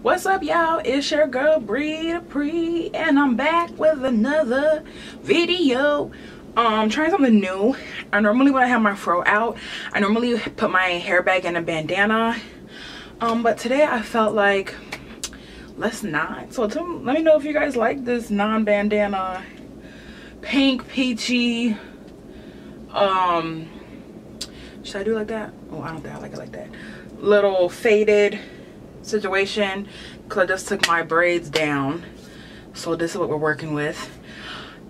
What's up, y'all? It's your girl Bree Dupree, and I'm back with another video. Trying something new. I normally, when I have my fro out, I normally put my hair back in a bandana. But today I felt like let's not. So let me know if you guys like this non-bandana pink peachy. Should I do it like that? Oh, I don't think I like it like that. Little faded situation, because I just took my braids down. So this is what we're working with.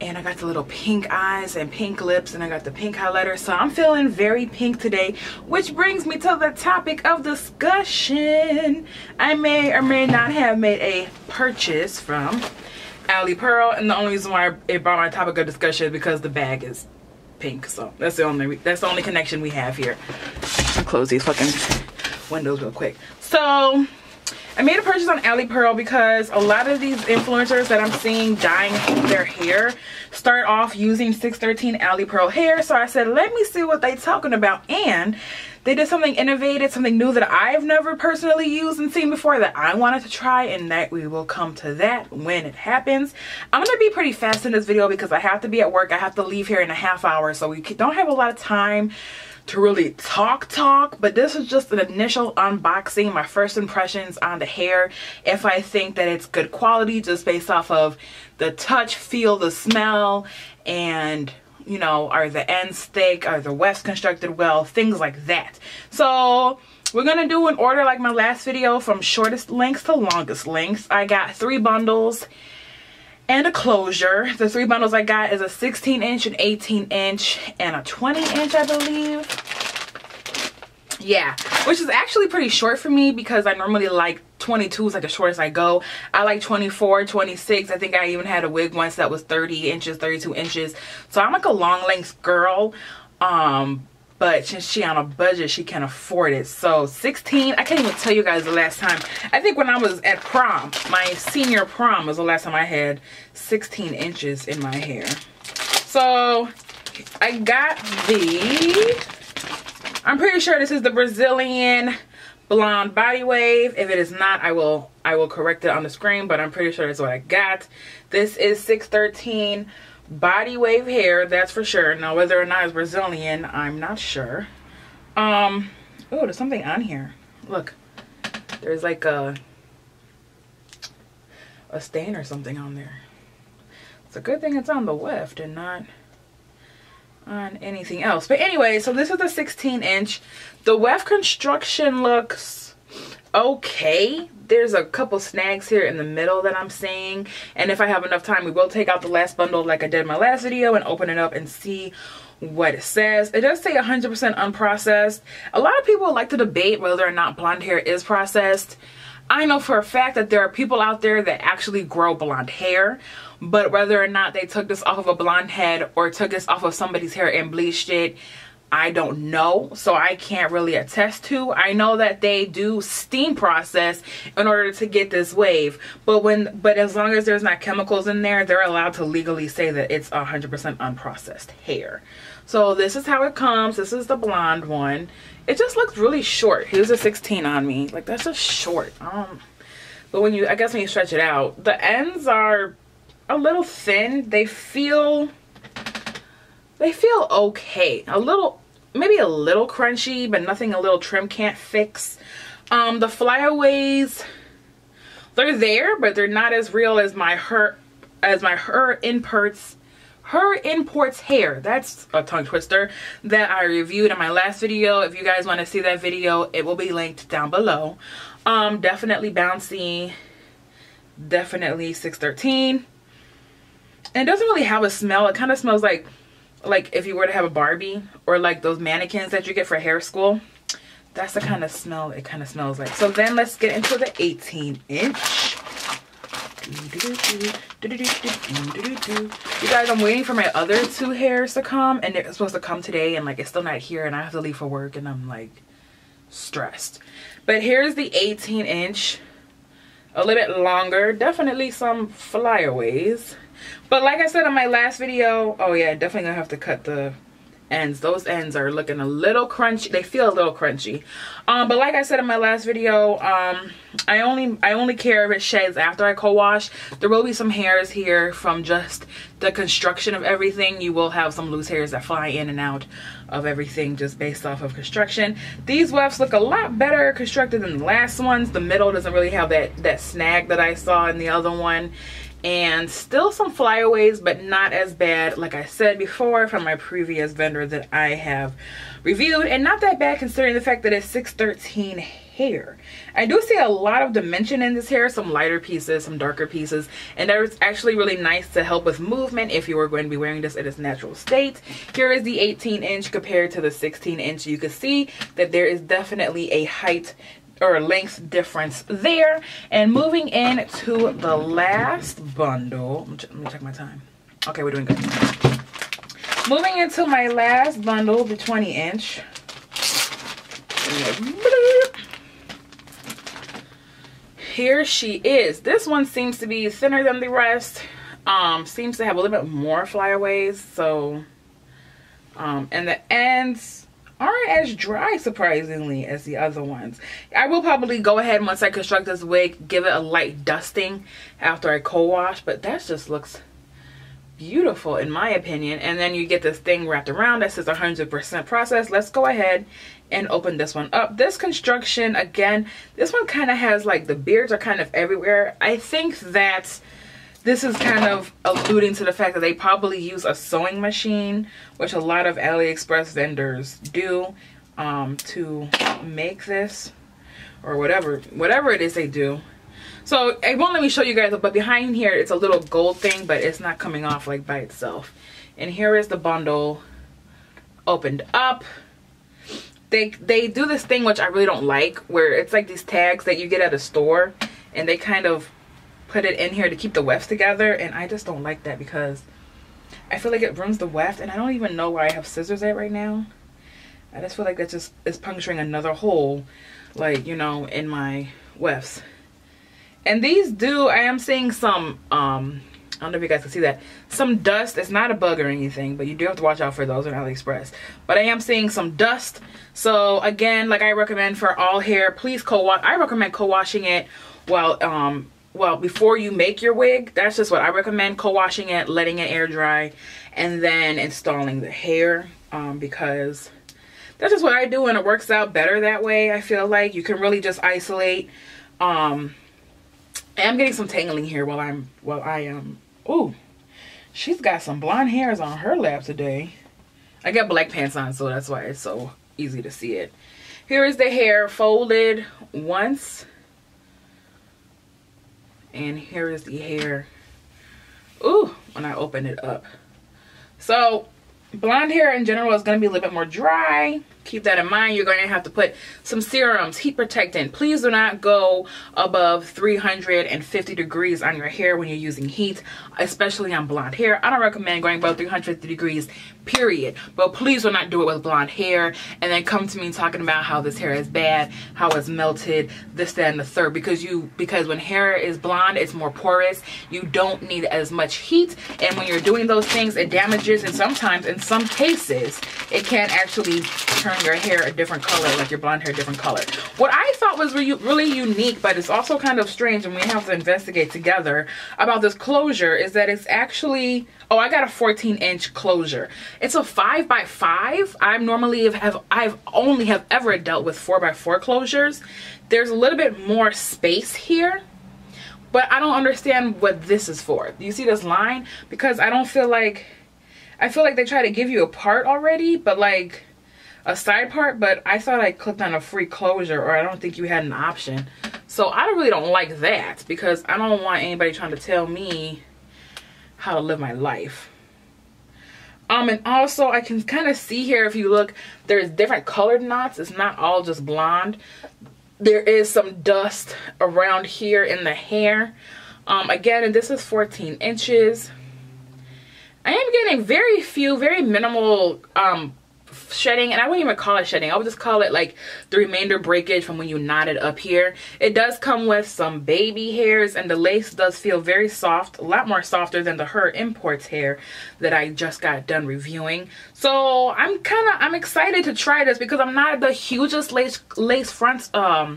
And I got the little pink eyes and pink lips, and I got the pink highlighter. So I'm feeling very pink today, which brings me to the topic of discussion. I may or may not have made a purchase from Ali Pearl, and the only reason why it brought my topic of discussion is because the bag is pink. So that's the only connection we have here. I'll close these fucking windows real quick. So I made a purchase on Ali Pearl because a lot of these influencers that I'm seeing dyeing their hair start off using 613 Ali Pearl hair. So I said, let me see what they're talking about. And they did something innovative, something new that I've never personally used and seen before that I wanted to try, and that we will come to that when it happens. I'm going to be pretty fast in this video because I have to be at work. I have to leave here in a half hour, so we don't have a lot of time to really talk, but this is just an initial unboxing, my first impressions on the hair. If I think that it's good quality just based off of the touch, feel, the smell, and you know, are the ends thick, are the wefts constructed well, things like that. So we're gonna do an order like my last video, from shortest lengths to longest lengths. I got 3 bundles and a closure. The 3 bundles I got is a 16-inch, an 18-inch, and a 20-inch, I believe. Yeah, which is actually pretty short for me because I normally like 22 is like the shortest I go. I like 24, 26. I think I even had a wig once that was 30 inches, 32 inches. So I'm like a long length girl. But since she on a budget, she can afford it. So 16, I can't even tell you guys the last time. I think when I was at prom, my senior prom was the last time I had 16 inches in my hair. So I got I'm pretty sure this is the Brazilian blonde body wave. If it is not, I will correct it on the screen, but I'm pretty sure that's what I got. This is 613 body wave hair, that's for sure. Now whether or not it's Brazilian, I'm not sure. Oh, there's something on here. Look, there's like a stain or something on there. It's a good thing it's on the weft and not on anything else. But anyway, so this is the 16-inch. The weft construction looks okay. There's a couple snags here in the middle that I'm seeing, and if I have enough time, we will take out the last bundle like I did in my last video and open it up and see what it says. It does say 100% unprocessed. A lot of people like to debate whether or not blonde hair is processed. I know for a fact that there are people out there that actually grow blonde hair, but whether or not they took this off of a blonde head or took this off of somebody's hair and bleached it, I don't know, so I can't really attest to. I know that they do steam process in order to get this wave, but as long as there's not chemicals in there, they're allowed to legally say that it's 100% unprocessed hair. So this is how it comes. This is the blonde one. It just looks really short. Here's a 16 on me. Like, that's just short. But I guess when you stretch it out, the ends are a little thin. They feel okay. Maybe a little crunchy, but nothing a little trim can't fix. The flyaways, they're there, but they're not as real as her imports hair. That's a tongue twister that I reviewed in my last video. If you guys want to see that video, it will be linked down below. Definitely bouncy, definitely 613. And it doesn't really have a smell. It kind of smells like if you were to have a Barbie, or like those mannequins that you get for hair school. That's the kind of smell it kind of smells like. So then let's get into the 18-inch. You guys, I'm waiting for my other 2 hairs to come, and they're supposed to come today, and like it's still not here, and I have to leave for work, and I'm like stressed. But here's the 18-inch. A little bit longer, definitely some flyaways. But like I said in my last video, oh yeah, definitely gonna have to cut the ends. Those ends are looking a little crunchy. They feel a little crunchy. But like I said in my last video, I only care if it sheds after I co-wash. There will be some hairs here from just the construction of everything. You will have some loose hairs that fly in and out of everything just based off of construction. These wefts look a lot better constructed than the last ones. The middle doesn't really have that snag that I saw in the other one. And still some flyaways, but not as bad, like I said before, from my previous vendor that I have reviewed, and not that bad considering the fact that it's 613 hair. I do see a lot of dimension in this hair, some lighter pieces, some darker pieces, and that is actually really nice to help with movement if you were going to be wearing this in its natural state. Here is the 18-inch compared to the 16-inch. You can see that there is definitely a height or length difference there. And moving into the last bundle, let me check my time. Okay, we're doing good. Moving into my last bundle, the 20-inch. Here she is. This one seems to be thinner than the rest. Seems to have a little bit more flyaways. So, and the ends aren't as dry, surprisingly, as the other ones. I will probably go ahead once I construct this wig, give it a light dusting after I co-wash, but that just looks beautiful in my opinion. And then you get this thing wrapped around that says 100% processed. Let's go ahead and open this one up. This construction, again, this one kind of has like the beards are kind of everywhere. I think that this is kind of alluding to the fact that they probably use a sewing machine, which a lot of AliExpress vendors do, to make this, or whatever it is they do. So it won't let me show you guys, but behind here it's a little gold thing, but it's not coming off like by itself. And here is the bundle opened up. They do this thing which I really don't like, where it's like these tags that you get at a store, and they kind of put it in here to keep the wefts together, and I just don't like that because I feel like it ruins the weft, and I don't even know where I have scissors at right now. I just feel like that just is puncturing another hole, like, you know, in my wefts. And these do, I am seeing some, I don't know if you guys can see that, some dust. It's not a bug or anything, but you do have to watch out for those on AliExpress. But I am seeing some dust. So again, like I recommend for all hair, please co-wash. I recommend co-washing it while, well, before you make your wig. That's just what I recommend, co-washing it, letting it air dry, and then installing the hair, because that's just what I do, and it works out better that way. I feel like you can really just isolate. I'm getting some tangling here while I am, ooh, she's got some blonde hairs on her lap today. I got black pants on, so that's why it's so easy to see it. Here is the hair folded once. And here is the hair, ooh, when I open it up. So blonde hair in general is going to be a little bit more dry. Keep that in mind. You're going to have to put some serums, heat protectant. Please do not go above 350 degrees on your hair when you're using heat, especially on blonde hair. I don't recommend going above 350 degrees, period. But please do not do it with blonde hair and then come to me talking about how this hair is bad, how it's melted, this, that, and the third. Because when hair is blonde, it's more porous. You don't need as much heat. And when you're doing those things, it damages, and sometimes, in some cases, it can actually turn your hair a different color, like your blonde hair a different color. What I thought was really unique, but it's also kind of strange, and we have to investigate together about this closure, is that it's actually, oh, I got a 14-inch closure. It's a 5x5. I've only ever dealt with 4x4 closures. There's a little bit more space here, but I don't understand what this is for. Do you see this line? Because I feel like they try to give you a part already, but like a side part, but I thought I clicked on a free closure, or I don't think you had an option. So I really don't like that, because I don't want anybody trying to tell me how to live my life. And also I can kind of see here, if you look, there's different colored knots. It's not all just blonde. There is some dust around here in the hair. Again, and this is 14 inches. I am getting very minimal shedding, and I wouldn't even call it shedding. I would just call it like the remainder breakage from when you knotted up here. It does come with some baby hairs, and the lace does feel very soft, a lot more softer than the Her Imports hair that I just got done reviewing. So I'm excited to try this because I'm not the hugest lace frontal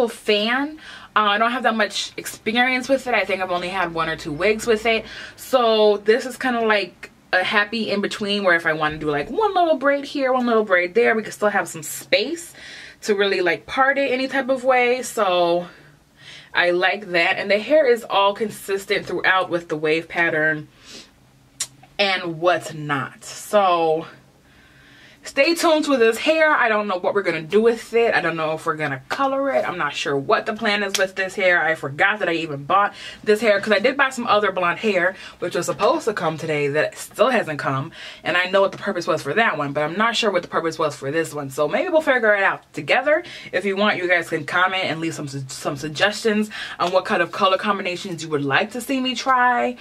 fan. I don't have that much experience with it. I think I've only had 1 or 2 wigs with it. So this is kind of like a happy in between, where if I want to do like one little braid here, one little braid there, we can still have some space to really like part it any type of way. So I like that. And the hair is all consistent throughout with the wave pattern and whatnot. So stay tuned with this hair. I don't know what we're going to do with it. I don't know if we're going to color it. I'm not sure what the plan is with this hair. I forgot that I even bought this hair because I did buy some other blonde hair, which was supposed to come today that still hasn't come. And I know what the purpose was for that one, but I'm not sure what the purpose was for this one. So maybe we'll figure it out together. If you want, you guys can comment and leave some suggestions on what kind of color combinations you would like to see me try.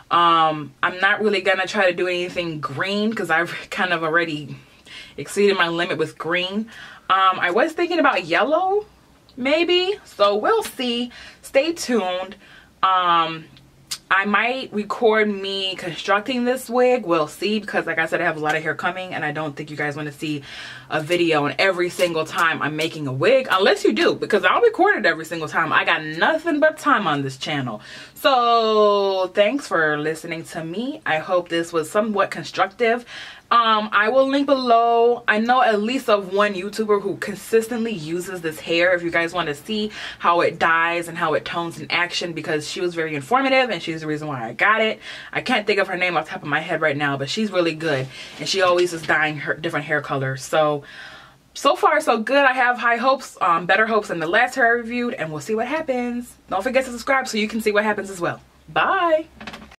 I'm not really going to try to do anything green because I've kind of already exceeded my limit with green. I was thinking about yellow maybe, so we'll see. Stay tuned. I might record me constructing this wig. We'll see, because like I said, I have a lot of hair coming and I don't think you guys want to see a video on every single time I'm making a wig, unless you do, because I'll record it every single time. I got nothing but time on this channel. So thanks for listening to me. I hope this was somewhat constructive. I will link below. I know at least of one YouTuber who consistently uses this hair, if you guys want to see how it dyes and how it tones in action, because she was very informative and she's the reason why I got it. I can't think of her name off the top of my head right now, but she's really good and she always is dyeing her different hair colors. So far so good. I have high hopes, better hopes than the last hair I reviewed, and we'll see what happens. Don't forget to subscribe so you can see what happens as well. Bye.